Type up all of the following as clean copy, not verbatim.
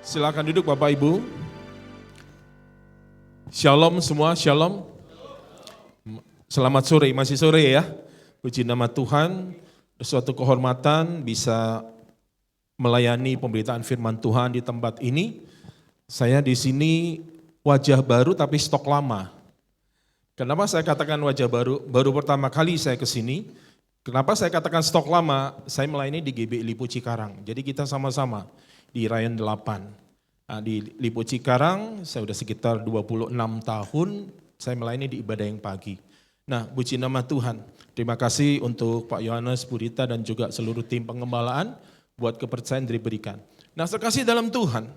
Silakan duduk Bapak Ibu. Shalom semua, shalom. Selamat sore, masih sore ya. Puji nama Tuhan, suatu kehormatan bisa melayani pemberitaan firman Tuhan di tempat ini. Saya di sini wajah baru tapi stok lama. Kenapa saya katakan wajah baru? Baru pertama kali saya ke sini. Kenapa saya katakan stok lama? Saya melayani di GBI Lipo Cikarang. Jadi kita sama-sama di Rayon 8. Nah, di Lipo Cikarang saya sudah sekitar 26 tahun saya melayani di ibadah yang pagi. Nah, puji nama Tuhan. Terima kasih untuk Pak Yohanes, Bu Rita dan juga seluruh tim pengembalaan buat kepercayaan diberikan. Nah, sekasih dalam Tuhan.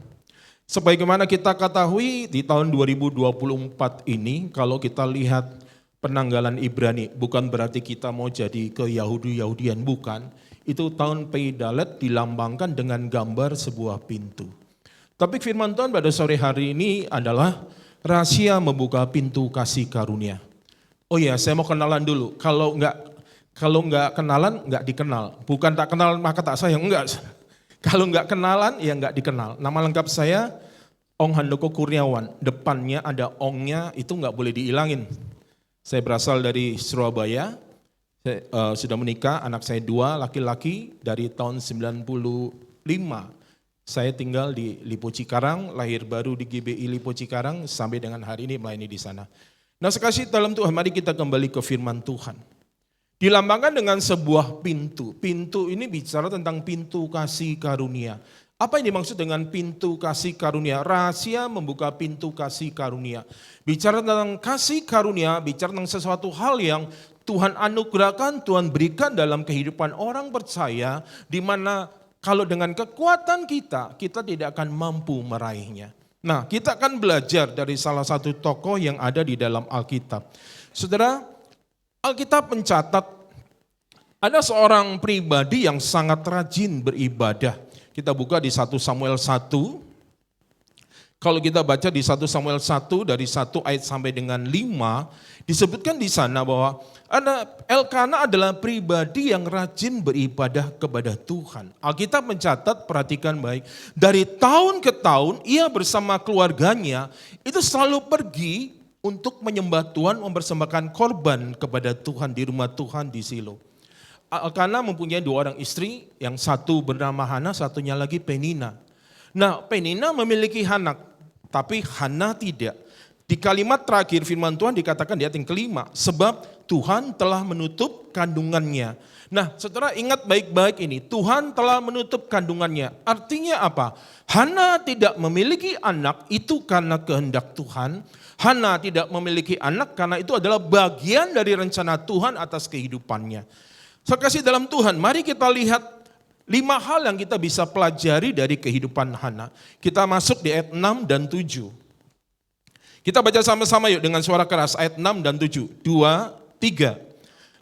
Sebagaimana kita ketahui di tahun 2024 ini, kalau kita lihat penanggalan Ibrani, bukan berarti kita mau jadi ke Yahudi-Yahudian, bukan. Itu tahun Pei Dalet dilambangkan dengan gambar sebuah pintu. Topik firman Tuhan pada sore hari ini adalah rahasia membuka pintu kasih karunia. Oh ya, saya mau kenalan dulu. Kalau enggak kenalan, enggak dikenal. Bukan tak kenal maka tak sayang, enggak. Kalau enggak kenalan, ya enggak dikenal. Nama lengkap saya Ong Handoko Kurniawan. Depannya ada ongnya, itu enggak boleh diilangin. Saya berasal dari Surabaya. Saya sudah menikah, anak saya 2 laki-laki dari tahun 95. Saya tinggal di Lipo Cikarang, lahir baru di GBI Lipo Cikarang sampai dengan hari ini melayani di sana. Nah, sekasih dalam Tuhan, mari kita kembali ke firman Tuhan. Dilambangkan dengan sebuah pintu. Pintu ini bicara tentang pintu kasih karunia. Apa yang dimaksud dengan pintu kasih karunia? Rahasia membuka pintu kasih karunia. Bicara tentang kasih karunia, bicara tentang sesuatu hal yang Tuhan anugerahkan, Tuhan berikan dalam kehidupan orang percaya, di mana kalau dengan kekuatan kita tidak akan mampu meraihnya. Nah, kita akan belajar dari salah satu tokoh yang ada di dalam Alkitab. Saudara, Alkitab mencatat ada seorang pribadi yang sangat rajin beribadah. Kita buka di 1 Samuel 1. Kalau kita baca di 1 Samuel 1 dari 1 ayat sampai dengan 5, disebutkan di sana bahwa Elkana adalah pribadi yang rajin beribadah kepada Tuhan. Alkitab mencatat, perhatikan baik, dari tahun ke tahun ia bersama keluarganya itu selalu pergi untuk menyembah Tuhan, mempersembahkan korban kepada Tuhan di rumah Tuhan di Silo. Elkana mempunyai 2 orang istri, yang satu bernama Hana, satunya lagi Penina. Nah, Penina memiliki anak, tapi Hana tidak. Di kalimat terakhir firman Tuhan dikatakan di ayat yang kelima, sebab Tuhan telah menutup kandungannya. Nah, saudara ingat baik-baik ini, Tuhan telah menutup kandungannya. Artinya apa? Hana tidak memiliki anak itu karena kehendak Tuhan. Hana tidak memiliki anak karena itu adalah bagian dari rencana Tuhan atas kehidupannya. Sekasih dalam Tuhan, mari kita lihat 5 hal yang kita bisa pelajari dari kehidupan Hana. Kita masuk di ayat 6 dan 7. Kita baca sama-sama yuk dengan suara keras ayat 6 dan 7. 2, 3.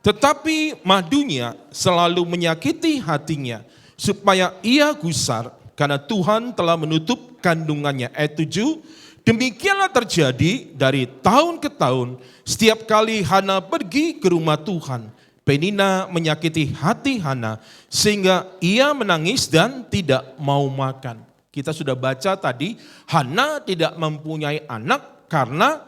Tetapi madunya selalu menyakiti hatinya supaya ia gusar karena Tuhan telah menutup kandungannya. Ayat 7. Demikianlah terjadi dari tahun ke tahun setiap kali Hana pergi ke rumah Tuhan. Penina menyakiti hati Hana sehingga ia menangis dan tidak mau makan. Kita sudah baca tadi, Hana tidak mempunyai anak karena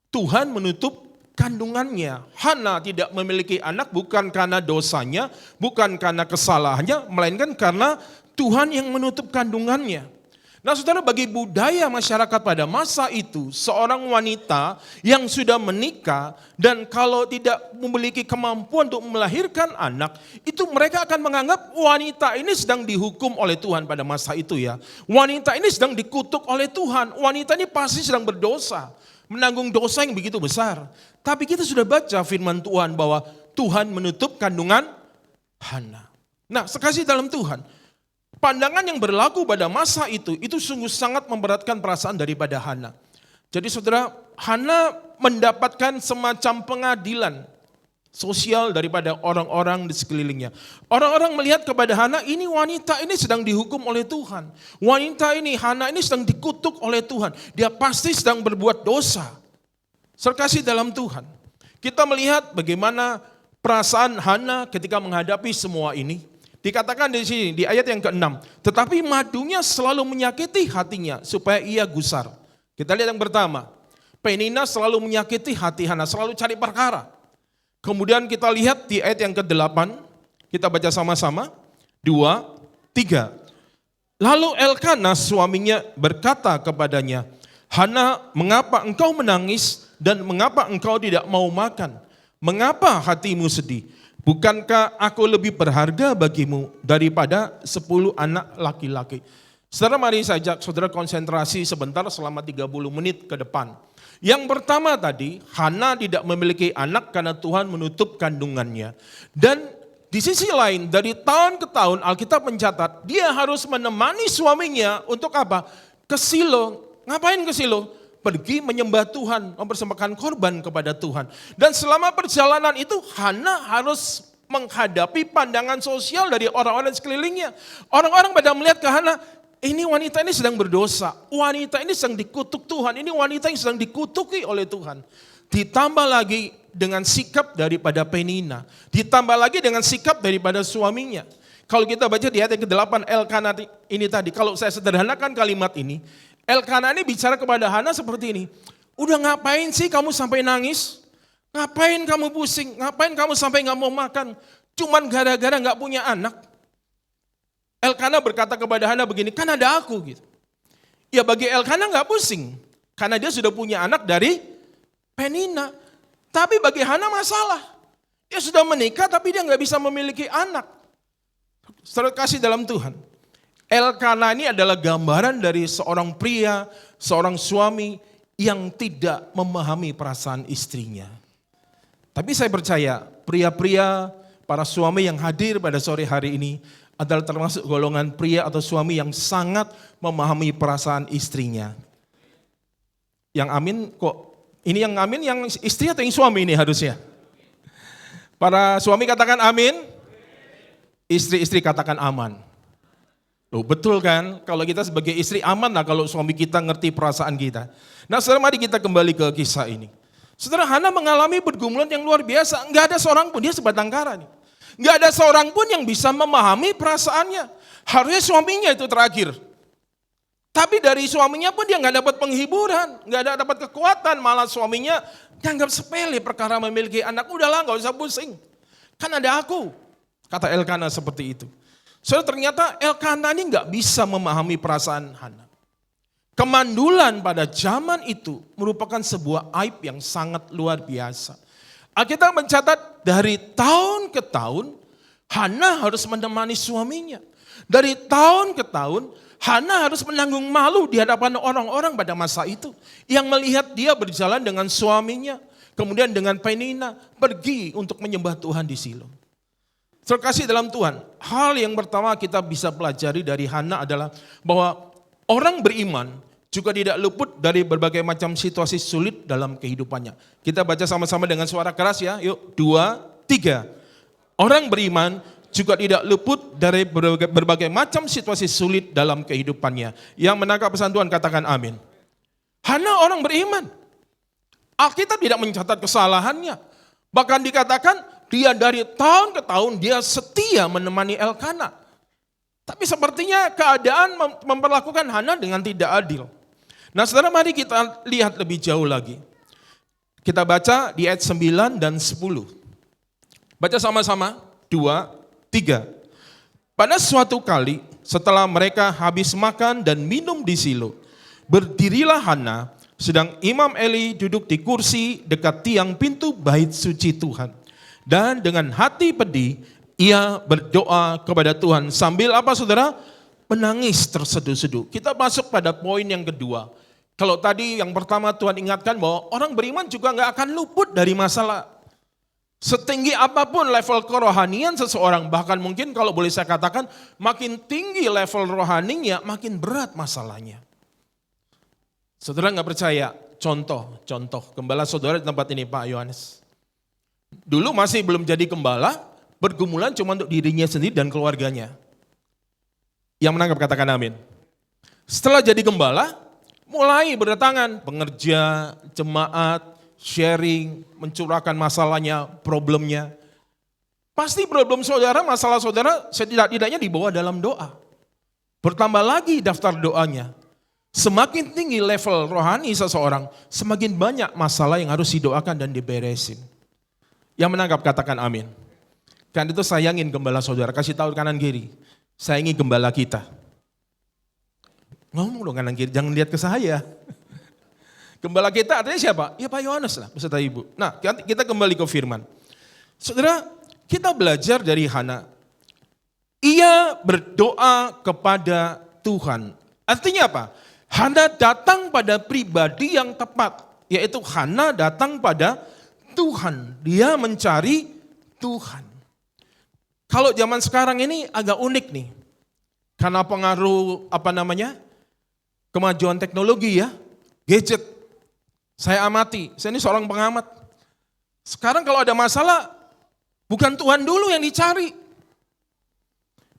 Tuhan menutup kandungannya. Hana tidak memiliki anak bukan karena dosanya, bukan karena kesalahannya, melainkan karena Tuhan yang menutup kandungannya. Nah, saudara, bagi budaya masyarakat pada masa itu, seorang wanita yang sudah menikah dan kalau tidak memiliki kemampuan untuk melahirkan anak, itu mereka akan menganggap wanita ini sedang dihukum oleh Tuhan pada masa itu ya. Wanita ini sedang dikutuk oleh Tuhan, wanita ini pasti sedang berdosa, menanggung dosa yang begitu besar. Tapi kita sudah baca firman Tuhan bahwa Tuhan menutup kandungan Hana. Nah, sekasih dalam Tuhan, pandangan yang berlaku pada masa itu sungguh sangat memberatkan perasaan daripada Hana. Jadi saudara, Hana mendapatkan semacam pengadilan sosial daripada orang-orang di sekelilingnya. Orang-orang melihat kepada Hana, ini wanita ini sedang dihukum oleh Tuhan. Wanita ini, Hana ini sedang dikutuk oleh Tuhan. Dia pasti sedang berbuat dosa. Sekasih dalam Tuhan, kita melihat bagaimana perasaan Hana ketika menghadapi semua ini. Dikatakan di sini, di ayat yang ke-6, tetapi madunya selalu menyakiti hatinya supaya ia gusar. Kita lihat yang pertama, Penina selalu menyakiti hati Hana, selalu cari perkara. Kemudian kita lihat di ayat yang ke-8, kita baca sama-sama, 2, 3. Lalu Elkana suaminya berkata kepadanya, Hana, mengapa engkau menangis dan mengapa engkau tidak mau makan? Mengapa hatimu sedih? Bukankah aku lebih berharga bagimu daripada 10 anak laki-laki? Saudara, mari saya ajak saudara konsentrasi sebentar selama 30 menit ke depan. Yang pertama tadi, Hana tidak memiliki anak karena Tuhan menutup kandungannya. Dan di sisi lain, dari tahun ke tahun Alkitab mencatat, dia harus menemani suaminya untuk apa? Ke Silo. Ngapain ke Silo? Pergi menyembah Tuhan, mempersembahkan korban kepada Tuhan. Dan selama perjalanan itu Hana harus menghadapi pandangan sosial dari orang-orang sekelilingnya. Orang-orang pada melihat ke Hana, ini wanita ini sedang berdosa, wanita ini sedang dikutuk Tuhan, ini wanita yang sedang dikutuki oleh Tuhan. Ditambah lagi dengan sikap daripada Penina, ditambah lagi dengan sikap daripada suaminya. Kalau kita baca di ayat yang ke-8 Elkana ini tadi, kalau saya sederhanakan kalimat ini, Elkana ini bicara kepada Hana seperti ini, udah ngapain sih kamu sampai nangis? Ngapain kamu pusing? Ngapain kamu sampai gak mau makan? Cuman gara-gara gak punya anak? Elkana berkata kepada Hana begini, kan ada aku gitu. Ya bagi Elkana gak pusing, karena dia sudah punya anak dari Penina. Tapi bagi Hana masalah, dia sudah menikah tapi dia gak bisa memiliki anak. Saudara kasih dalam Tuhan, Elkana ini adalah gambaran dari seorang pria, seorang suami yang tidak memahami perasaan istrinya. Tapi saya percaya pria-pria, para suami yang hadir pada sore hari ini adalah termasuk golongan pria atau suami yang sangat memahami perasaan istrinya. Yang amin kok, ini yang amin yang istri atau yang suami ini harusnya? Para suami katakan amin, istri-istri katakan aman. Loh, betul kan? Kalau kita sebagai istri aman lah kalau suami kita ngerti perasaan kita. Nah, saudara, mari kita kembali ke kisah ini. Saudara, Hana mengalami pergumulan yang luar biasa. Enggak ada seorang pun, dia sebatang kara nih. Enggak ada seorang pun yang bisa memahami perasaannya. Harusnya suaminya itu terakhir. Tapi dari suaminya pun dia enggak dapat penghiburan, enggak dapat kekuatan. Malah suaminya dianggap sepele perkara memiliki anak. Udahlah, enggak usah pusing. Kan ada aku, kata Elkana seperti itu. Saudara, ternyata Elkana ini nggak bisa memahami perasaan Hana. Kemandulan pada zaman itu merupakan sebuah aib yang sangat luar biasa. Alkitab mencatat dari tahun ke tahun Hana harus menemani suaminya. Dari tahun ke tahun Hana harus menanggung malu di hadapan orang-orang pada masa itu. Yang melihat dia berjalan dengan suaminya, kemudian dengan Penina pergi untuk menyembah Tuhan di Silo. Terkasih dalam Tuhan, hal yang pertama kita bisa pelajari dari Hana adalah bahwa orang beriman juga tidak luput dari berbagai macam situasi sulit dalam kehidupannya. Kita baca sama-sama dengan suara keras ya, yuk 2, 3. Orang beriman juga tidak luput dari berbagai macam situasi sulit dalam kehidupannya. Yang menangkap pesan Tuhan katakan amin. Hana orang beriman. Alkitab tidak mencatat kesalahannya. Bahkan dikatakan dia dari tahun ke tahun dia setia menemani Elkana. Tapi sepertinya keadaan memperlakukan Hana dengan tidak adil. Nah, saudara, mari kita lihat lebih jauh lagi. Kita baca di ayat 9 dan 10. Baca sama-sama, 2, 3. Pada suatu kali setelah mereka habis makan dan minum di Silo, berdirilah Hana, sedang Imam Eli duduk di kursi dekat tiang pintu bait suci Tuhan. Dan dengan hati pedih, ia berdoa kepada Tuhan. Sambil apa saudara? Menangis terseduh-seduh. Kita masuk pada poin yang kedua. Kalau tadi yang pertama Tuhan ingatkan bahwa orang beriman juga nggak akan luput dari masalah. Setinggi apapun level kerohanian seseorang, bahkan mungkin kalau boleh saya katakan, makin tinggi level rohaninya, makin berat masalahnya. Saudara nggak percaya? Contoh, gembala saudara di tempat ini Pak Yohanes. Dulu masih belum jadi gembala, bergumulan cuma untuk dirinya sendiri dan keluarganya. Yang menangkap katakan amin. Setelah jadi gembala, mulai berdatangan pengerja, jemaat, sharing, mencurahkan masalahnya, problemnya. Pasti problem saudara, masalah saudara setidak-tidaknya dibawa dalam doa. Bertambah lagi daftar doanya. Semakin tinggi level rohani seseorang, semakin banyak masalah yang harus didoakan dan diberesin. Yang menangkap katakan amin. Kan itu sayangin gembala saudara, kasih tahu kanan kiri. Sayangi gembala kita. Ngomong dong kanan kiri, jangan lihat ke saya. Gembala kita artinya siapa? Ya Pak Yohanes lah, beserta Ibu. Nah kita kembali ke firman. Saudara, kita belajar dari Hana. Ia berdoa kepada Tuhan. Artinya apa? Hana datang pada pribadi yang tepat. Yaitu Hana datang pada Tuhan. Dia mencari Tuhan. Kalau zaman sekarang ini agak unik nih. Karena pengaruh kemajuan teknologi ya. Gadget. Saya amati, saya ini seorang pengamat. Sekarang kalau ada masalah, bukan Tuhan dulu yang dicari.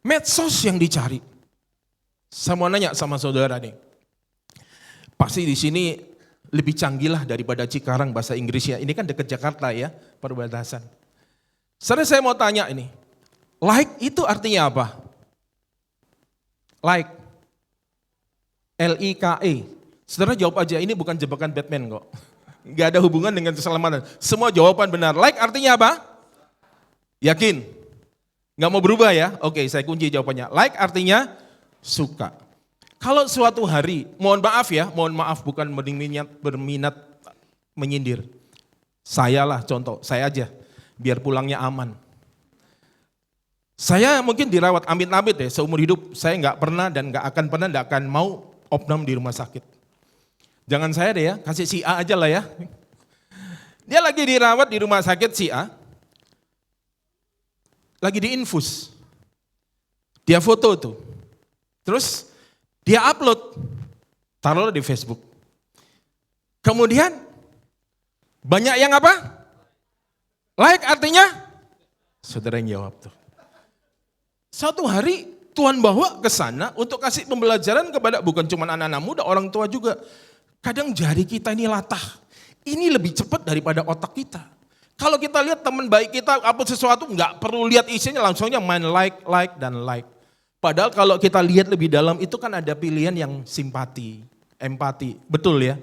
Medsos yang dicari. Saya mau nanya sama saudara nih. Pasti di sini lebih canggih lah daripada Cikarang bahasa Inggrisnya. Ini kan dekat Jakarta ya, perbatasan. Saudara saya mau tanya ini. Like itu artinya apa? Like. L-I-K-E. Saudara jawab aja, ini bukan jebakan Batman kok. Gak ada hubungan dengan keselamatan. Semua jawaban benar. Like artinya apa? Yakin? Gak mau berubah ya? Oke, saya kunci jawabannya. Like artinya suka. Kalau suatu hari, mohon maaf bukan berminat menyindir. Saya lah contoh, saya aja. Biar pulangnya aman. Saya mungkin dirawat amit-amit deh, seumur hidup saya gak pernah dan gak akan mau opnam di rumah sakit. Jangan saya deh ya, kasih si A aja lah ya. Dia lagi dirawat di rumah sakit si A. Lagi diinfus. Dia foto tuh. Terus dia upload. Taruh di Facebook. Kemudian banyak yang apa? Like artinya? Saudara yang jawab tuh. Satu hari Tuhan bawa ke sana untuk kasih pembelajaran kepada bukan cuma anak-anak muda, orang tua juga. Kadang jari kita ini latah. Ini lebih cepat daripada otak kita. Kalau kita lihat teman baik kita upload sesuatu, nggak perlu lihat isinya, langsungnya main like, dan like. Padahal kalau kita lihat lebih dalam itu kan ada pilihan yang simpati, empati. Betul ya?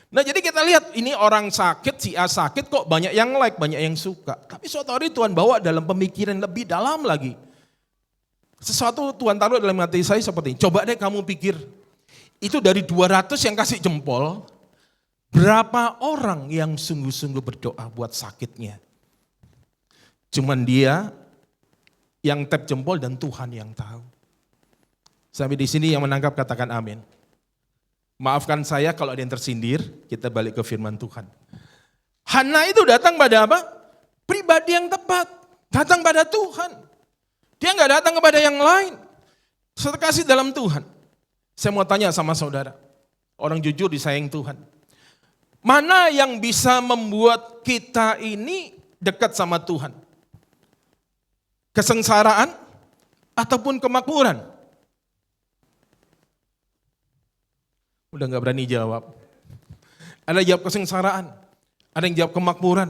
Nah jadi kita lihat ini orang sakit, si A sakit kok banyak yang like, banyak yang suka. Tapi suatu hari Tuhan bawa dalam pemikiran lebih dalam lagi. Sesuatu Tuhan taruh dalam hati saya seperti ini. Coba deh kamu pikir. Itu dari 200 yang kasih jempol, berapa orang yang sungguh-sungguh berdoa buat sakitnya? Cuman dia yang tap jempol dan Tuhan yang tahu. Sampai di sini yang menangkap katakan amin. Maafkan saya kalau ada yang tersindir, kita balik ke firman Tuhan. Hana itu datang pada apa? Pribadi yang tepat, datang pada Tuhan. Dia nggak datang kepada yang lain. Terkasih dalam Tuhan. Saya mau tanya sama saudara, orang jujur disayang Tuhan. Mana yang bisa membuat kita ini dekat sama Tuhan? Kesengsaraan ataupun kemakmuran? Udah gak berani jawab. Ada yang jawab kesengsaraan, ada yang jawab kemakmuran.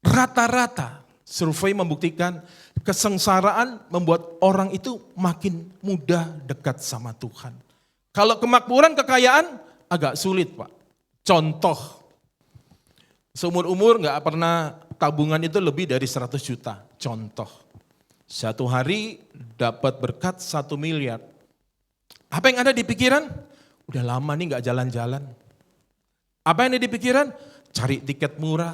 Rata-rata survei membuktikan kesengsaraan membuat orang itu makin mudah dekat sama Tuhan. Kalau kemakmuran, kekayaan agak sulit Pak. Contoh, seumur-umur gak pernah tabungan itu lebih dari 100 juta. Contoh, satu hari dapat berkat 1 miliar. Apa yang ada di pikiran? Udah lama nih gak jalan-jalan. Apa yang ada di pikiran? Cari tiket murah.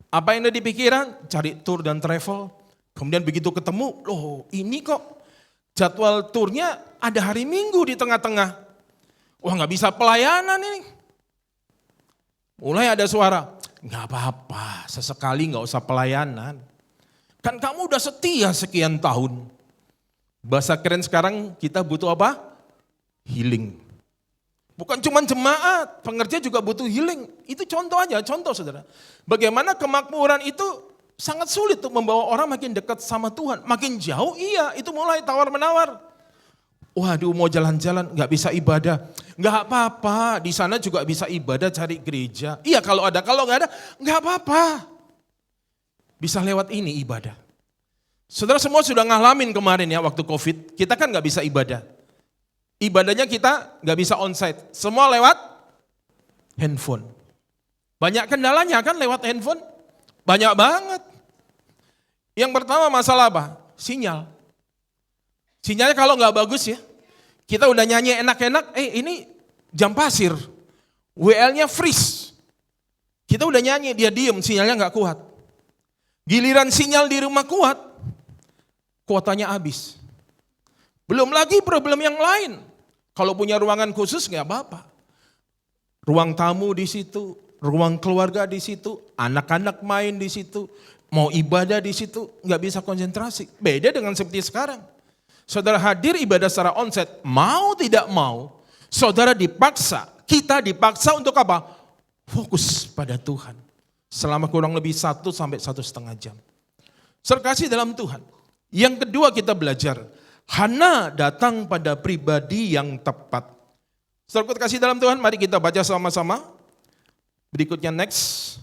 Apa yang ada di pikiran? Cari tour dan travel. Kemudian begitu ketemu, loh ini kok jadwal turnya ada hari Minggu di tengah-tengah. Wah gak bisa pelayanan ini. Mulai ada suara, gak apa-apa sesekali gak usah pelayanan. Kan kamu udah setia sekian tahun. Bahasa keren sekarang kita butuh apa? Healing. Bukan cuma jemaat, pengerja juga butuh healing. Itu contoh aja, contoh saudara. Bagaimana kemakmuran itu sangat sulit untuk membawa orang makin dekat sama Tuhan. Makin jauh iya, itu mulai tawar-menawar. Waduh mau jalan-jalan gak bisa ibadah. Gak apa-apa, di sana juga bisa ibadah cari gereja. Iya kalau ada, kalau gak ada gak apa-apa. bisa lewat ini ibadah. Saudara semua sudah ngalamin kemarin ya waktu COVID, kita kan nggak bisa ibadah. Ibadahnya kita nggak bisa onsite, semua lewat handphone. Banyak kendalanya kan lewat handphone, banyak banget. Yang pertama masalah apa? Sinyal. Sinyalnya kalau nggak bagus ya, kita udah nyanyi enak-enak, ini jam pasir, WL-nya freeze. Kita udah nyanyi, dia diem, sinyalnya nggak kuat. Giliran sinyal di rumah kuat, kuotanya habis. Belum lagi problem yang lain. Kalau punya ruangan khusus nggak apa-apa. Ruang tamu di situ, ruang keluarga di situ, anak-anak main di situ, mau ibadah di situ, nggak bisa konsentrasi. Beda dengan seperti sekarang. Saudara hadir ibadah secara onsite, mau tidak mau, saudara dipaksa, kita dipaksa untuk apa? Fokus pada Tuhan. Selama kurang lebih 1 sampai 1,5 jam. Serkasi dalam Tuhan. Yang kedua kita belajar, Hana datang pada pribadi yang tepat. Saudara kasih dalam Tuhan, mari kita baca sama-sama. Berikutnya next.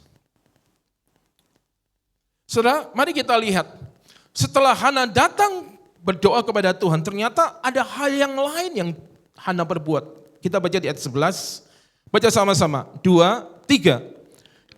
Saudara, mari kita lihat. Setelah Hana datang berdoa kepada Tuhan, ternyata ada hal yang lain yang Hana perbuat. Kita baca di ayat 11. Baca sama-sama. 2, 3.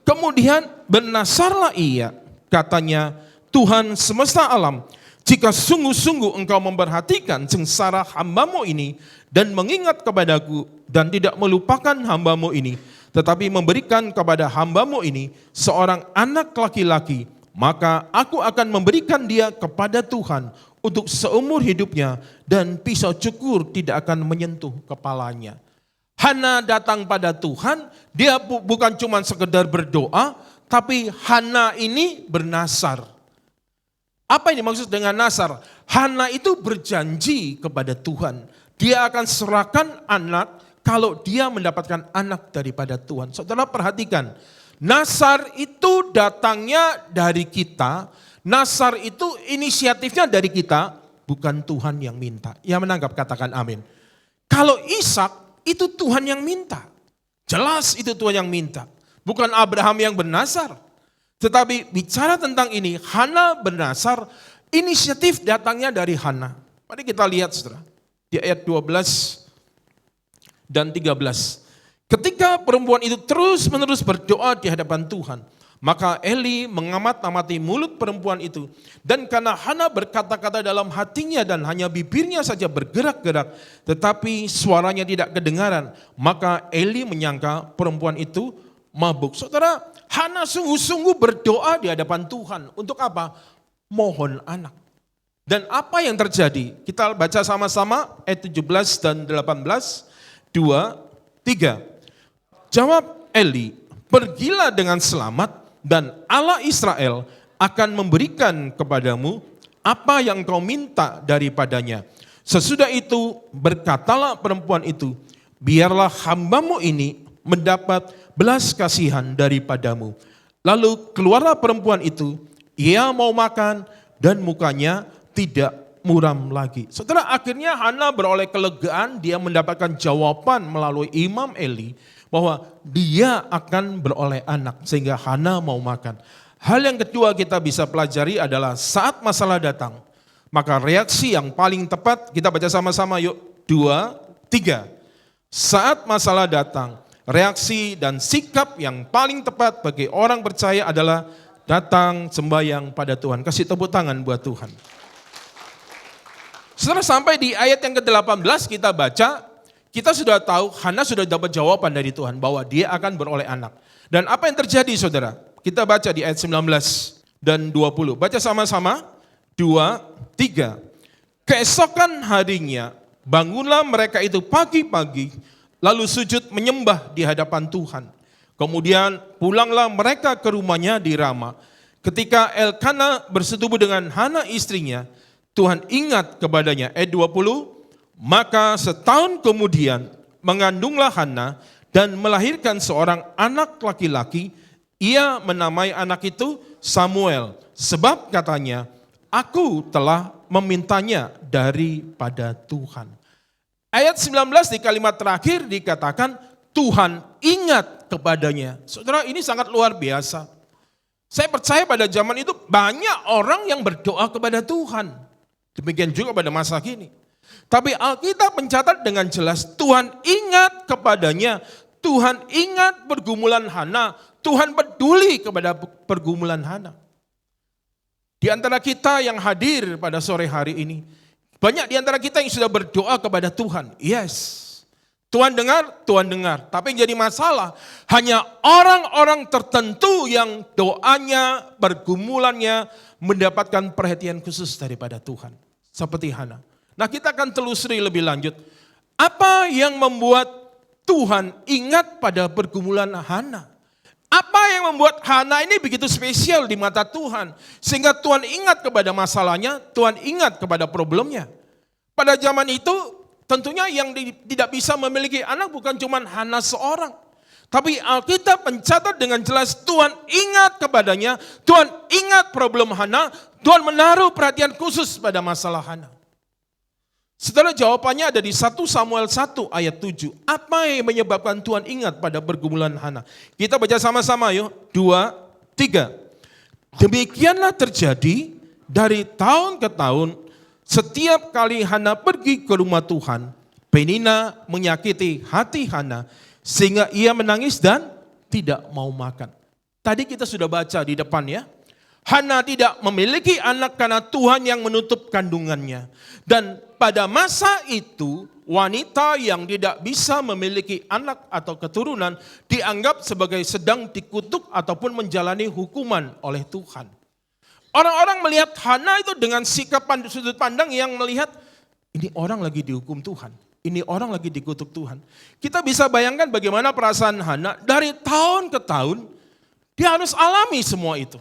Kemudian bernasarlah ia, katanya, Tuhan semesta alam, jika sungguh-sungguh engkau memperhatikan sengsara hambamu ini dan mengingat kepadaku dan tidak melupakan hambamu ini, tetapi memberikan kepada hambamu ini seorang anak laki-laki, maka aku akan memberikan dia kepada Tuhan untuk seumur hidupnya dan pisau cukur tidak akan menyentuh kepalanya. Hana datang pada Tuhan, dia bukan cuma sekedar berdoa, tapi Hana ini bernasar. Apa ini maksud dengan nasar? Hana itu berjanji kepada Tuhan. Dia akan serahkan anak kalau dia mendapatkan anak daripada Tuhan. Saudara perhatikan, nasar itu datangnya dari kita, nasar itu inisiatifnya dari kita, bukan Tuhan yang minta. Yang menanggap katakan amin. Kalau Ishak itu Tuhan yang minta. Jelas itu Tuhan yang minta. Bukan Abraham yang bernasar. Tetapi bicara tentang ini, Hana bernasar, inisiatif datangnya dari Hana. Mari kita lihat saudara, di ayat 12 dan 13. Ketika perempuan itu terus-menerus berdoa di hadapan Tuhan, maka Eli mengamat-amati mulut perempuan itu. Dan karena Hana berkata-kata dalam hatinya dan hanya bibirnya saja bergerak-gerak, tetapi suaranya tidak kedengaran, maka Eli menyangka perempuan itu mabuk. Saudara, Hana sungguh-sungguh berdoa di hadapan Tuhan. Untuk apa? Mohon anak. Dan apa yang terjadi? Kita baca sama-sama ayat 17 dan 18. 2, 3. Jawab Eli, pergilah dengan selamat dan Allah Israel akan memberikan kepadamu apa yang kau minta daripadanya. Sesudah itu berkatalah perempuan itu, biarlah hambamu ini mendapat belas kasihan daripadamu. Lalu keluarlah perempuan itu, ia mau makan dan mukanya tidak muram lagi. Saudara, akhirnya Hana beroleh kelegaan, dia mendapatkan jawaban melalui Imam Eli bahwa dia akan beroleh anak sehingga Hana mau makan. Hal yang kedua kita bisa pelajari adalah saat masalah datang, maka reaksi yang paling tepat, kita baca sama-sama yuk, 2, 3. Saat masalah datang, reaksi dan sikap yang paling tepat bagi orang percaya adalah datang sembahyang pada Tuhan. Kasih tepuk tangan buat Tuhan. Setelah sampai di ayat yang ke-18 kita baca, kita sudah tahu Hana sudah dapat jawaban dari Tuhan bahwa dia akan beroleh anak. Dan apa yang terjadi saudara? Kita baca di ayat 19 dan 20. Baca sama-sama, 2, 3. Keesokan harinya bangunlah mereka itu pagi-pagi, lalu sujud menyembah di hadapan Tuhan. Kemudian pulanglah mereka ke rumahnya di Rama. Ketika Elkana bersetubuh dengan Hana istrinya, Tuhan ingat kepadanya. Ayat 20, maka setahun kemudian mengandunglah Hana dan melahirkan seorang anak laki-laki. Ia menamai anak itu Samuel, sebab katanya, aku telah memintanya daripada Tuhan. Ayat 19 di kalimat terakhir dikatakan Tuhan ingat kepadanya. Saudara, ini sangat luar biasa. Saya percaya pada zaman itu banyak orang yang berdoa kepada Tuhan. Demikian juga pada masa kini. Tapi Alkitab mencatat dengan jelas Tuhan ingat kepadanya. Tuhan ingat pergumulan Hana. Tuhan peduli kepada pergumulan Hana. Di antara kita yang hadir pada sore hari ini, banyak di antara kita yang sudah berdoa kepada Tuhan. Yes. Tuhan dengar. Tapi yang jadi masalah, hanya orang-orang tertentu yang doanya, pergumulannya mendapatkan perhatian khusus daripada Tuhan. Seperti Hana. Nah, kita akan telusuri lebih lanjut. Apa yang membuat Tuhan ingat pada pergumulan Hana? Apa yang membuat Hana ini begitu spesial di mata Tuhan? Sehingga Tuhan ingat kepada masalahnya, Tuhan ingat kepada problemnya. Pada zaman itu, tentunya yang tidak bisa memiliki anak bukan cuma Hana seorang. Tapi Alkitab mencatat dengan jelas Tuhan ingat kepadanya, Tuhan ingat problem Hana, Tuhan menaruh perhatian khusus pada masalah Hana. Setelah jawabannya ada di 1 Samuel 1 ayat 7. Apa yang menyebabkan Tuhan ingat pada pergumulan Hana? Kita baca sama-sama yuk. 2, 3. Demikianlah terjadi dari tahun ke tahun. Setiap kali Hana pergi ke rumah Tuhan, Penina menyakiti hati Hana sehingga ia menangis dan tidak mau makan. Tadi kita sudah baca di depan ya. Hana tidak memiliki anak karena Tuhan yang menutup kandungannya. Dan pada masa itu wanita yang tidak bisa memiliki anak atau keturunan dianggap sebagai sedang dikutuk ataupun menjalani hukuman oleh Tuhan. Orang-orang melihat Hana itu dengan sikap sudut pandang yang melihat ini orang lagi dihukum Tuhan. Ini orang lagi dikutuk Tuhan. Kita bisa bayangkan bagaimana perasaan Hana dari tahun ke tahun dia harus alami semua itu.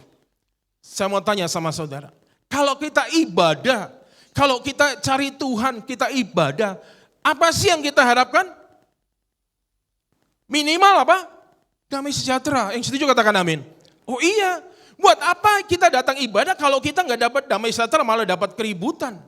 Saya mau tanya sama saudara, kalau kita ibadah, kalau kita cari Tuhan, kita ibadah, apa sih yang kita harapkan? Minimal apa? Damai sejahtera. Yang setuju katakan amin. Oh iya. Buat apa kita datang ibadah kalau kita nggak dapat damai sejahtera malah dapat keributan?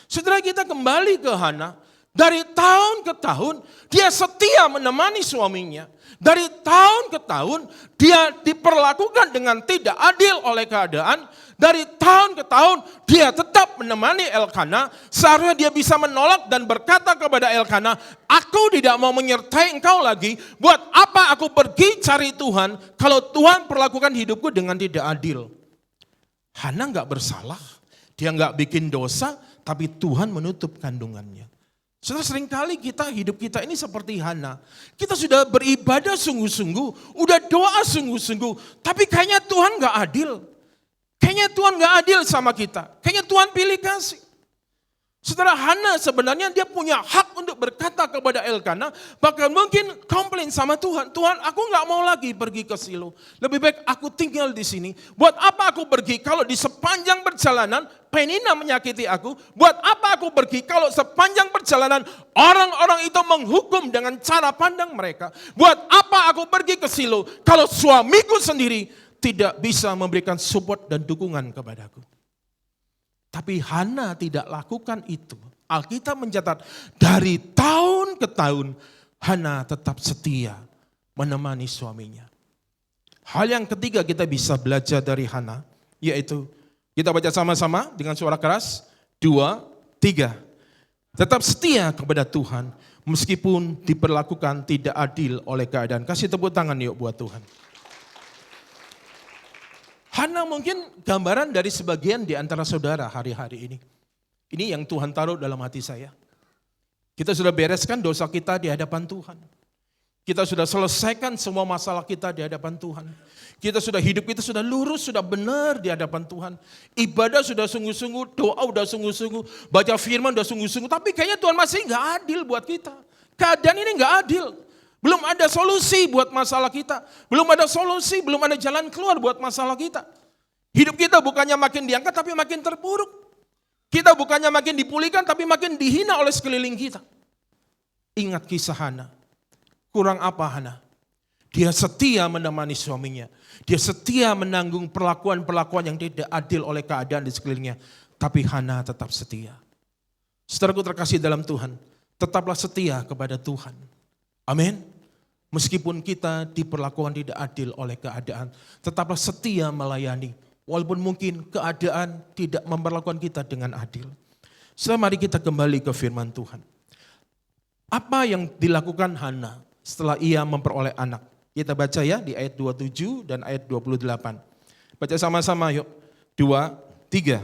Setelah kita kembali ke Hana, dari tahun ke tahun dia setia menemani suaminya. Dari tahun ke tahun dia diperlakukan dengan tidak adil oleh keadaan. Dari tahun ke tahun dia tetap menemani Elkana. Seharusnya dia bisa menolak dan berkata kepada Elkana, aku tidak mau menyertai engkau lagi. Buat apa aku pergi cari Tuhan kalau Tuhan perlakukan hidupku dengan tidak adil? Hana nggak bersalah, dia nggak bikin dosa, tapi Tuhan menutup kandungannya. Saudara, seringkali hidup kita ini seperti Hana. Kita sudah beribadah sungguh-sungguh, udah doa sungguh-sungguh, tapi kayaknya Tuhan nggak adil. Kayaknya Tuhan nggak adil sama kita. Kayaknya Tuhan pilih kasih. Saudara, Hana sebenarnya dia punya hak untuk berkata kepada Elkana, bahkan mungkin komplain sama Tuhan. Tuhan, aku nggak mau lagi pergi ke Silo. Lebih baik aku tinggal di sini. Buat apa aku pergi kalau di sepanjang perjalanan Penina menyakiti aku? Buat apa aku pergi kalau sepanjang perjalanan orang-orang itu menghukum dengan cara pandang mereka? Buat apa aku pergi ke Silo kalau suamiku sendiri tidak bisa memberikan support dan dukungan kepadaku? Tapi Hana tidak lakukan itu. Alkitab mencatat dari tahun ke tahun Hana tetap setia menemani suaminya. Hal yang ketiga kita bisa belajar dari Hana, yaitu kita baca sama-sama dengan suara keras. 2, 3. Tetap setia kepada Tuhan meskipun diperlakukan tidak adil oleh keadaan. Kasih tepuk tangan yuk buat Tuhan. Hana mungkin gambaran dari sebagian di antara saudara hari-hari ini. Ini yang Tuhan taruh dalam hati saya. Kita sudah bereskan dosa kita di hadapan Tuhan. Kita sudah selesaikan semua masalah kita di hadapan Tuhan. Kita sudah hidup kita sudah lurus, sudah benar di hadapan Tuhan. Ibadah sudah sungguh-sungguh, doa sudah sungguh-sungguh, baca firman sudah sungguh-sungguh. Tapi kayaknya Tuhan masih nggak adil buat kita. Keadaan ini nggak adil. Belum ada solusi buat masalah kita. Belum ada solusi, belum ada jalan keluar buat masalah kita. Hidup kita bukannya makin diangkat tapi makin terpuruk. Kita bukannya makin dipulihkan tapi makin dihina oleh sekeliling kita. Ingat kisah Hana. Kurang apa Hana? Dia setia menemani suaminya. Dia setia menanggung perlakuan-perlakuan yang tidak adil oleh keadaan di sekelilingnya. Tapi Hana tetap setia. Saudaraku terkasih dalam Tuhan, tetaplah setia kepada Tuhan. Amin. Meskipun kita diperlakukan tidak adil oleh keadaan, tetaplah setia melayani. Walaupun mungkin keadaan tidak memperlakukan kita dengan adil. Mari kita kembali ke firman Tuhan. Apa yang dilakukan Hana setelah ia memperoleh anak? Kita baca ya di ayat 27 dan ayat 28. Baca sama-sama yuk. 2, 3.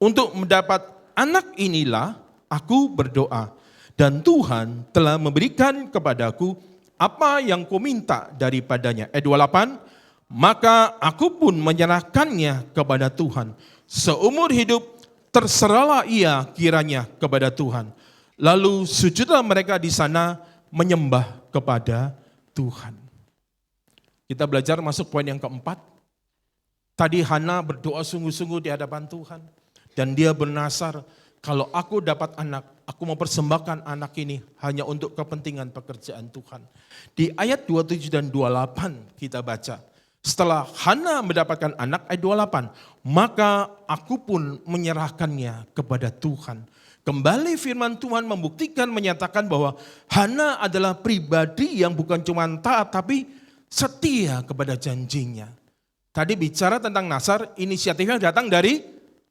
Untuk mendapat anak inilah aku berdoa. Dan Tuhan telah memberikan kepadaku apa yang ku minta daripadanya. Ayat 28. Maka aku pun menyerahkannya kepada Tuhan. Seumur hidup terserahlah ia kiranya kepada Tuhan. Lalu sujudlah mereka di sana menyembah kepada Tuhan. Kita belajar masuk poin yang keempat. Tadi Hana berdoa sungguh-sungguh di hadapan Tuhan. Dan dia bernasar, kalau aku dapat anak, aku mau persembahkan anak ini hanya untuk kepentingan pekerjaan Tuhan. Di ayat 27 dan 28 kita baca. Setelah Hana mendapatkan anak, ayat 28, maka aku pun menyerahkannya kepada Tuhan. Kembali firman Tuhan membuktikan, menyatakan bahwa Hana adalah pribadi yang bukan cuma taat, tapi setia kepada janjinya. Tadi bicara tentang nasar, inisiatifnya datang dari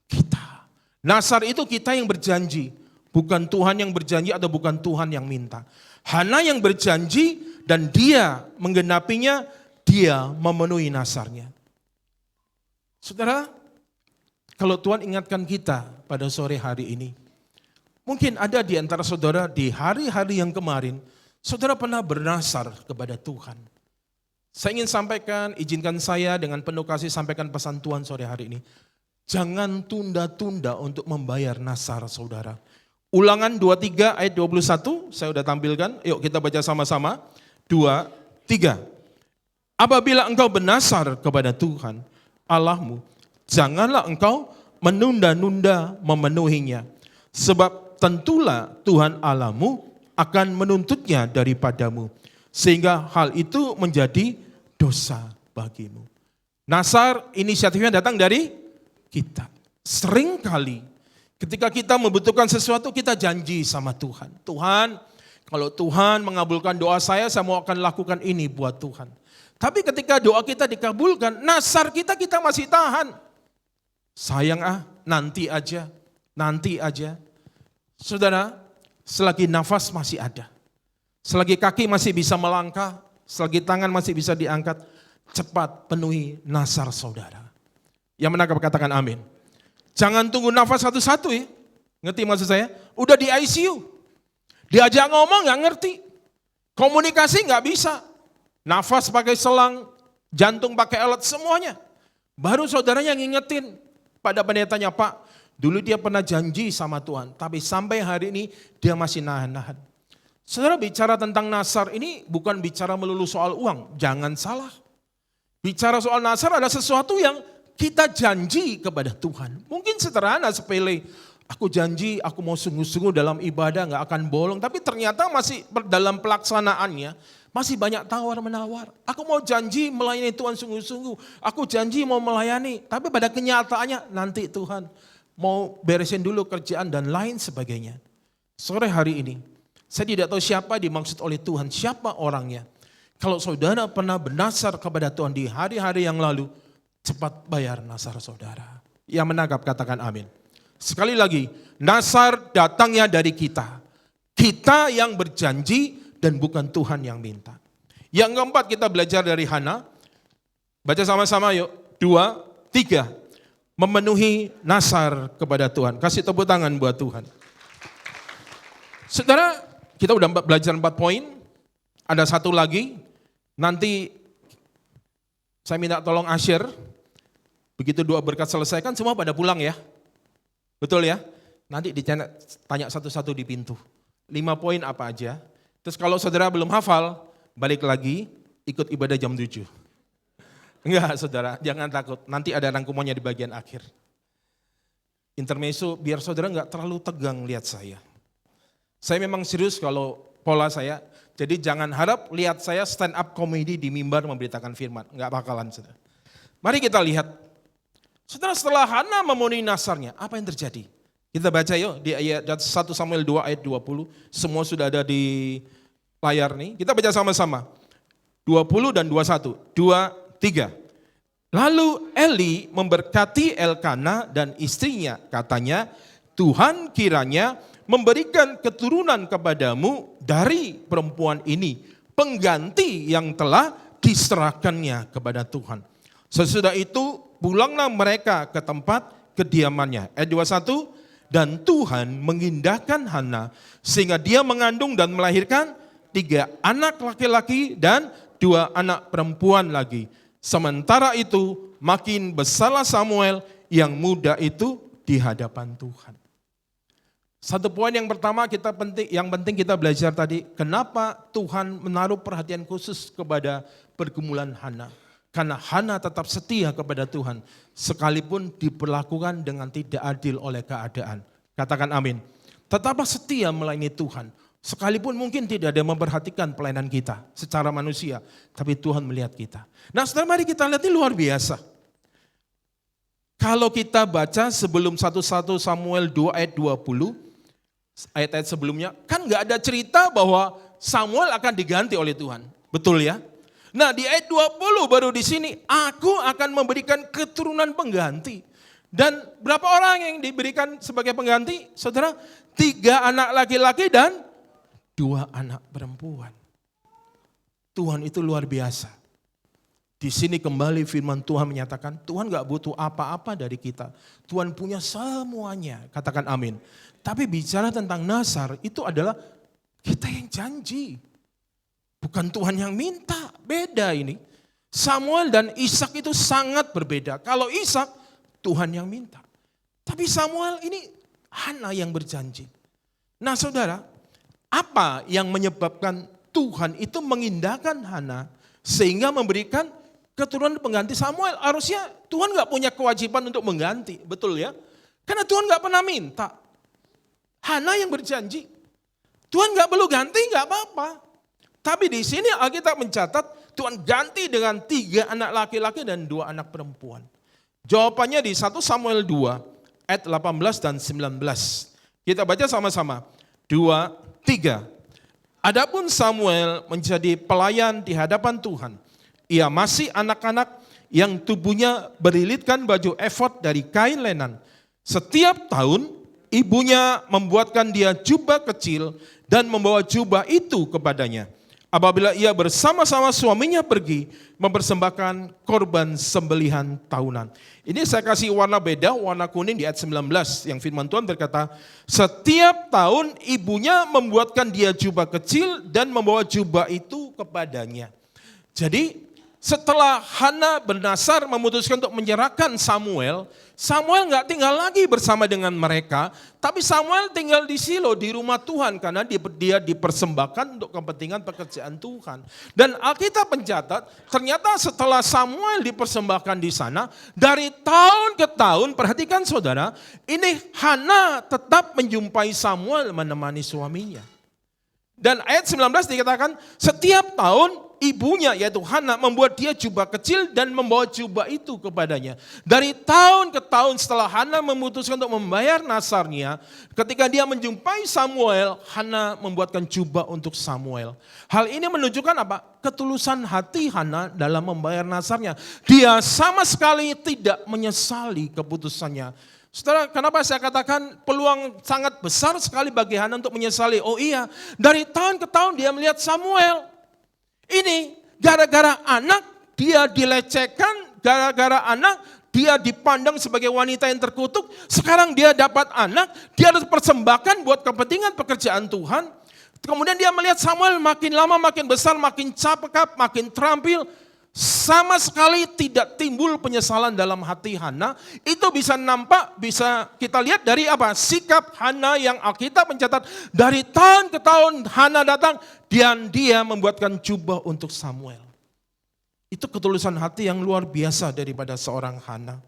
kita. Nasar itu kita yang berjanji, bukan Tuhan yang berjanji atau bukan Tuhan yang minta. Hana yang berjanji dan dia menggenapinya, dia memenuhi nasarnya. Saudara, kalau Tuhan ingatkan kita pada sore hari ini, mungkin ada di antara saudara di hari-hari yang kemarin, saudara pernah bernasar kepada Tuhan. Saya ingin sampaikan, izinkan saya dengan penuh kasih sampaikan pesan Tuhan sore hari ini. Jangan tunda-tunda untuk membayar nasar saudara. Ulangan 23 ayat 21, saya sudah tampilkan. Yuk kita baca sama-sama. 2, 3. Apabila engkau bernasar kepada Tuhan Allahmu, janganlah engkau menunda-nunda memenuhinya. Sebab tentulah Tuhan Allahmu akan menuntutnya daripadamu. Sehingga hal itu menjadi dosa bagimu. Nasar inisiatifnya datang dari kita. Seringkali ketika kita membutuhkan sesuatu, kita janji sama Tuhan. Tuhan, kalau Tuhan mengabulkan doa saya mau akan lakukan ini buat Tuhan. Tapi ketika doa kita dikabulkan, nasar kita masih tahan. Sayang nanti aja, nanti aja. Saudara, selagi nafas masih ada, selagi kaki masih bisa melangkah, selagi tangan masih bisa diangkat, cepat penuhi nasar saudara. Yang menangkap katakan amin. Jangan tunggu nafas satu-satu ya. Ngerti maksud saya? Udah di ICU. Diajak ngomong gak ngerti. Komunikasi gak bisa. Nafas pakai selang, jantung pakai alat, semuanya. Baru saudaranya ngingetin pada pendetanya, Pak, dulu dia pernah janji sama Tuhan, tapi sampai hari ini dia masih nahan-nahan. Saudara, bicara tentang nasar ini bukan bicara melulu soal uang, jangan salah. Bicara soal nasar adalah sesuatu yang kita janji kepada Tuhan. Mungkin sederhana, sepele. Aku janji aku mau sungguh-sungguh dalam ibadah, gak akan bolong. Tapi ternyata masih dalam pelaksanaannya, masih banyak tawar-menawar. Aku mau janji melayani Tuhan sungguh-sungguh. Aku janji mau melayani. Tapi pada kenyataannya nanti Tuhan mau beresin dulu kerjaan dan lain sebagainya. Sore hari ini, saya tidak tahu siapa dimaksud oleh Tuhan, siapa orangnya. Kalau saudara pernah bernasar kepada Tuhan di hari-hari yang lalu, cepat bayar nasar saudara. Yang menangkap katakan amin. Sekali lagi, nasar datangnya dari kita. Kita yang berjanji dan bukan Tuhan yang minta. Yang keempat kita belajar dari Hana. Baca sama-sama yuk. 2, 3. Memenuhi nasar kepada Tuhan. Kasih tepuk tangan buat Tuhan. Saudara, kita udah belajar 4 poin. Ada satu lagi. Nanti saya minta tolong Asyir. Begitu doa berkat selesai kan semua pada pulang ya. Betul ya? Nanti ditanya satu-satu di pintu. 5 poin apa aja. Terus kalau saudara belum hafal, balik lagi ikut ibadah jam 7. Enggak saudara, jangan takut. Nanti ada rangkumannya di bagian akhir. Intermezzo biar saudara enggak terlalu tegang lihat saya. Saya memang serius kalau pola saya. Jadi jangan harap lihat saya stand up komedi di mimbar memberitakan firman. Enggak bakalan saudara. Mari kita lihat. Saudara, setelah Hana memenuhi nasarnya, apa yang terjadi? Kita baca yuk di ayat 1 Samuel 2 ayat 20. Semua sudah ada di layar nih. Kita baca sama-sama. 20 dan 21. 2, 3. Lalu Eli memberkati Elkana dan istrinya. Katanya, Tuhan kiranya memberikan keturunan kepadamu dari perempuan ini, pengganti yang telah diserahkannya kepada Tuhan. Sesudah itu pulanglah mereka ke tempat kediamannya. Ayat 21, dan Tuhan mengindahkan Hana sehingga dia mengandung dan melahirkan 3 anak laki-laki dan 2 anak perempuan lagi. Sementara itu makin besarlah Samuel yang muda itu di hadapan Tuhan. Satu poin yang pertama yang penting kita belajar tadi, kenapa Tuhan menaruh perhatian khusus kepada pergumulan Hana. Karena Hana tetap setia kepada Tuhan, sekalipun diperlakukan dengan tidak adil oleh keadaan. Katakan amin. Tetaplah setia melayani Tuhan, sekalipun mungkin tidak ada yang memperhatikan pelayanan kita secara manusia, tapi Tuhan melihat kita. Nah, saudara, mari kita lihat ini luar biasa. Kalau kita baca sebelum 1 Samuel 2 ayat 20, ayat-ayat sebelumnya, kan gak ada cerita bahwa Samuel akan diganti oleh Tuhan. Betul ya? Nah, di ayat 20 baru di sini, aku akan memberikan keturunan pengganti. Dan berapa orang yang diberikan sebagai pengganti? Saudara, 3 anak laki-laki dan 2 anak perempuan. Tuhan itu luar biasa. Di sini kembali firman Tuhan menyatakan, Tuhan gak butuh apa-apa dari kita. Tuhan punya semuanya, katakan amin. Tapi bicara tentang Nasar, itu adalah kita yang janji. Bukan Tuhan yang minta, beda ini. Samuel dan Ishak itu sangat berbeda. Kalau Ishak, Tuhan yang minta. Tapi Samuel ini Hana yang berjanji. Nah, saudara, apa yang menyebabkan Tuhan itu mengindahkan Hana sehingga memberikan keturunan pengganti Samuel? Harusnya Tuhan gak punya kewajiban untuk mengganti, betul ya? Karena Tuhan gak pernah minta. Hana yang berjanji. Tuhan gak perlu ganti, gak apa-apa. Tapi di sini Alkitab mencatat Tuhan ganti dengan 3 anak laki-laki dan 2 anak perempuan. Jawabannya di 1 Samuel 2 ayat 18 dan 19. Kita baca sama-sama. 2, 3. Adapun Samuel menjadi pelayan di hadapan Tuhan. Ia masih anak-anak yang tubuhnya berilitkan baju efod dari kain lenan. Setiap tahun ibunya membuatkan dia jubah kecil dan membawa jubah itu kepadanya. Apabila ia bersama-sama suaminya pergi mempersembahkan korban sembelihan tahunan. Ini saya kasih warna beda, warna kuning di ayat 19 yang firman Tuhan berkata, setiap tahun ibunya membuatkan dia jubah kecil dan membawa jubah itu kepadanya. Jadi setelah Hana bin Nasar memutuskan untuk menyerahkan Samuel, Samuel gak tinggal lagi bersama dengan mereka, tapi Samuel tinggal di Silo, di rumah Tuhan, karena dia dipersembahkan untuk kepentingan pekerjaan Tuhan. Dan Alkitab mencatat, ternyata setelah Samuel dipersembahkan di sana, dari tahun ke tahun, perhatikan saudara, ini Hana tetap menjumpai Samuel menemani suaminya. Dan ayat 19 dikatakan, setiap tahun ibunya yaitu Hana membuat dia jubah kecil dan membawa jubah itu kepadanya. Dari tahun ke tahun setelah Hana memutuskan untuk membayar nasarnya, ketika dia menjumpai Samuel, Hana membuatkan jubah untuk Samuel. Hal ini menunjukkan apa? Ketulusan hati Hana dalam membayar nasarnya. Dia sama sekali tidak menyesali keputusannya. Saudara, kenapa saya katakan peluang sangat besar sekali bagi Hana untuk menyesali? Oh iya, dari tahun ke tahun dia melihat Samuel. Ini gara-gara anak dia dilecehkan, gara-gara anak dia dipandang sebagai wanita yang terkutuk. Sekarang dia dapat anak, dia harus persembahkan buat kepentingan pekerjaan Tuhan. Kemudian dia melihat Samuel makin lama makin besar, makin cakep, makin terampil. Sama sekali tidak timbul penyesalan dalam hati Hana. Itu bisa nampak, bisa kita lihat dari apa? Sikap Hana yang Alkitab mencatat. Dari tahun ke tahun Hana datang dan dia membuatkan jubah untuk Samuel. Itu ketulusan hati yang luar biasa daripada seorang Hana.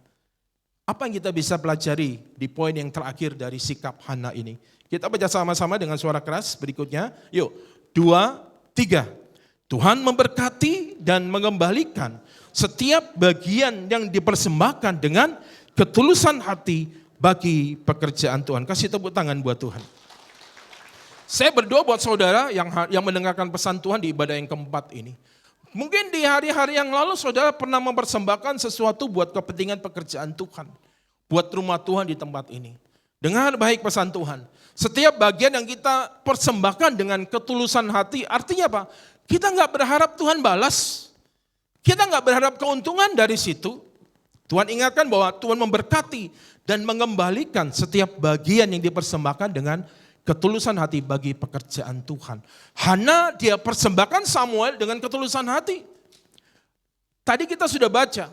Apa yang kita bisa pelajari di poin yang terakhir dari sikap Hana ini? Kita baca sama-sama dengan suara keras berikutnya. Yuk, 2, 3. Tuhan memberkati dan mengembalikan setiap bagian yang dipersembahkan dengan ketulusan hati bagi pekerjaan Tuhan. Kasih tepuk tangan buat Tuhan. Saya berdoa buat saudara yang mendengarkan pesan Tuhan di ibadah yang keempat ini. Mungkin di hari-hari yang lalu saudara pernah mempersembahkan sesuatu buat kepentingan pekerjaan Tuhan. Buat rumah Tuhan di tempat ini. Dengar baik pesan Tuhan. Setiap bagian yang kita persembahkan dengan ketulusan hati, artinya apa? Kita nggak berharap Tuhan balas. Kita nggak berharap keuntungan dari situ. Tuhan ingatkan bahwa Tuhan memberkati dan mengembalikan setiap bagian yang dipersembahkan dengan ketulusan hati bagi pekerjaan Tuhan. Hana dia persembahkan Samuel dengan ketulusan hati. Tadi kita sudah baca,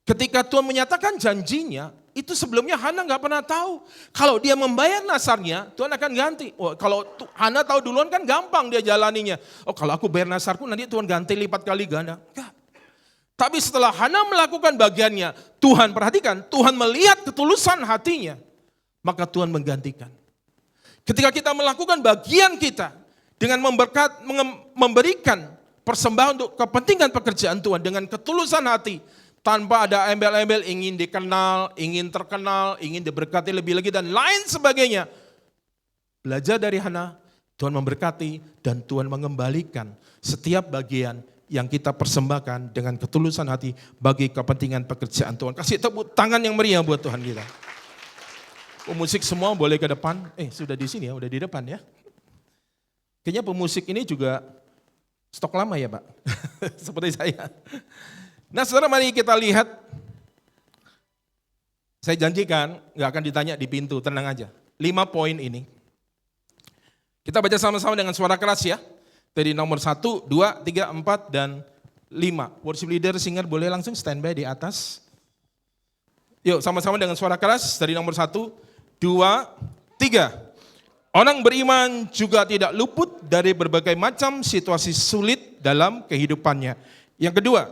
ketika Tuhan menyatakan janjinya, itu sebelumnya Hana nggak pernah tahu. Kalau dia membayar nasarnya, Tuhan akan ganti. Oh, kalau Hana tahu duluan kan gampang dia jalaninya. Oh, kalau aku bayar nasarku nanti Tuhan ganti lipat kali ganda. Enggak. Tapi setelah Hana melakukan bagiannya, Tuhan perhatikan, Tuhan melihat ketulusan hatinya, maka Tuhan menggantikan. Ketika kita melakukan bagian kita dengan memberikan persembahan untuk kepentingan pekerjaan Tuhan dengan ketulusan hati, tanpa ada embel-embel ingin dikenal, ingin terkenal, ingin diberkati lebih lagi dan lain sebagainya. Belajar dari Hana, Tuhan memberkati dan Tuhan mengembalikan setiap bagian yang kita persembahkan dengan ketulusan hati bagi kepentingan pekerjaan Tuhan. Kasih tepuk tangan yang meriah buat Tuhan kita. Pemusik semua boleh ke depan. Sudah di sini ya, udah di depan ya. Kayaknya pemusik ini juga stok lama ya Pak. Seperti saya. Nah saudara, mari kita lihat. Saya janjikan gak akan ditanya di pintu, tenang aja. 5 poin ini. Kita baca sama-sama dengan suara keras ya. Dari nomor 1, 2, 3, 4, dan 5. Worship leader, singer boleh langsung standby di atas. Yuk sama-sama dengan suara keras dari nomor 1, 2, 3. Orang beriman juga tidak luput dari berbagai macam situasi sulit dalam kehidupannya. Yang kedua,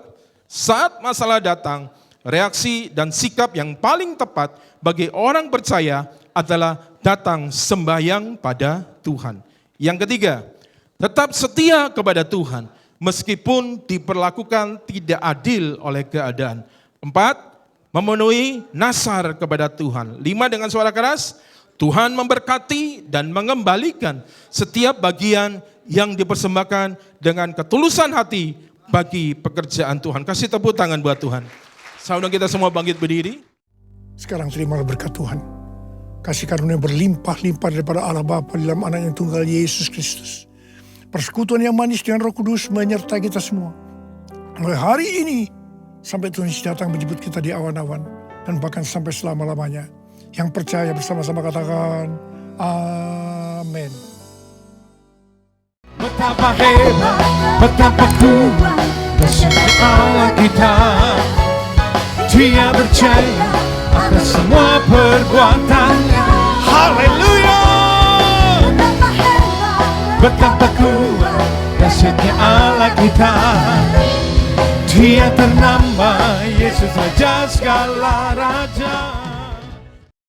saat masalah datang, reaksi dan sikap yang paling tepat bagi orang percaya adalah datang sembahyang pada Tuhan. Yang ketiga, tetap setia kepada Tuhan meskipun diperlakukan tidak adil oleh keadaan. 4, memenuhi nasar kepada Tuhan. 5, dengan suara keras, Tuhan memberkati dan mengembalikan setiap bagian yang dipersembahkan dengan ketulusan hati bagi pekerjaan Tuhan. Kasih tepuk tangan buat Tuhan. Saudara kita semua bangkit berdiri. Sekarang terimalah berkat Tuhan. Kasih karunia berlimpah-limpah daripada Allah Bapa dalam anak yang tunggal Yesus Kristus. Persekutuan yang manis dengan Roh Kudus menyertai kita semua. Mulai hari ini sampai Tuhan datang menjemput kita di awan-awan dan bahkan sampai selama-lamanya. Yang percaya bersama-sama katakan amin. Betapa hebat, betapa kuat besar Allah kita. Dia percaya atas semua perbuatannya. Haleluya. Betapa kuat dahsyatnya Allah kita. Dia ternama Yesus Raja segala raja.